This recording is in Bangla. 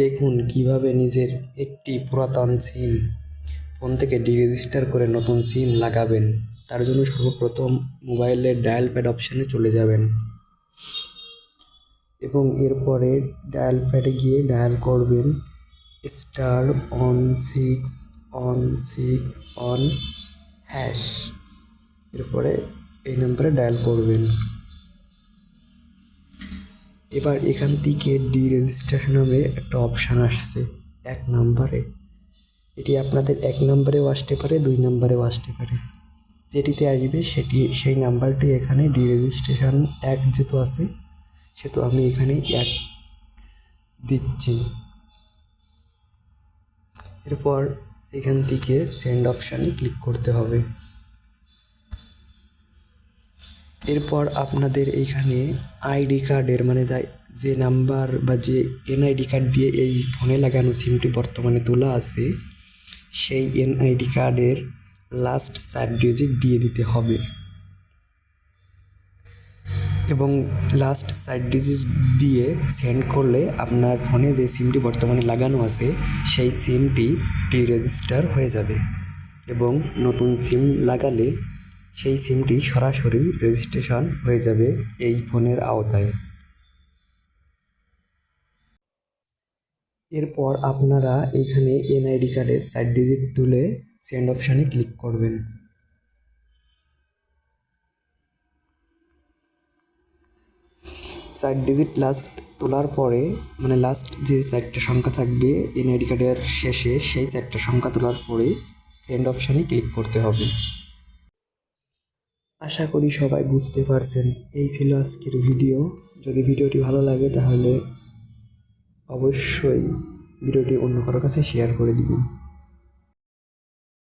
দেখুন কিভাবে নিজের একটি পুরাতন সিম ফোন থেকে ডিরেজিস্টার করে নতুন সিম লাগাবেন। তার জন্য সর্বপ্রথম মোবাইলের ডায়াল প্যাড অপশানে চলে যাবেন এবং এরপরে ডায়াল প্যাডে গিয়ে ডায়াল করবেন *16*1 #। এরপরে এই নাম্বারে ডায়াল করবেন। এবার এখান থেকে ডিরেজিস্ট্রেশন নামে একটা অপশান আসছে 1 নম্বরে। এটি আপনাদের 1 নম্বরেও আসতে পারে, 2 নম্বরেও আসতে পারে। যেটিতে আসবে সেই নাম্বারটি এখানে ডিরেজিস্ট্রেশন 1 যেহেতু আছে সেহেতু আমি এখানে 1 দিচ্ছি। এরপর এখান থেকে সেন্ড অপশানে ক্লিক করতে হবে। এরপর আপনাদের এইখানে আইডি কার্ডের যে নাম্বার বা যে এনআইডি কার্ড দিয়ে এই ফোনে লাগানো সিমটি বর্তমানে তোলা আছে সেই এনআইডি কার্ডের লাস্ট 4 ডিজিট দিয়ে দিতে হবে এবং লাস্ট 4 ডিজিট দিয়ে সেন্ড করলে আপনার ফোনে যে সিমটি বর্তমানে লাগানো আছে সেই সিমটি ডিরেজিস্টার হয়ে যাবে এবং নতুন সিম লাগালে সেই সিমটি সরাসরি রেজিস্ট্রেশন হয়ে যাবে এই ফোনের আওতায়। এরপর আপনারা এখানে এনআইডি কার্ডের 4 ডিজিট তুলে সেন্ড অপশানে ক্লিক করবেন। 4 ডিজিট লাস্ট তোলার পরে লাস্ট যে 4টা সংখ্যা থাকবে এনআইডি কার্ডের শেষে সেই 4টা সংখ্যা তোলার পরে সেন্ড অপশানে ক্লিক করতে হবে। আশা করি সবাই বুঝতে পারছেন। এই ছিল আজকের ভিডিও। যদি ভিডিওটি ভালো লাগে তাহলে অবশ্যই ভিডিওটি অন্য কারো কাছে শেয়ার করে দিবেন।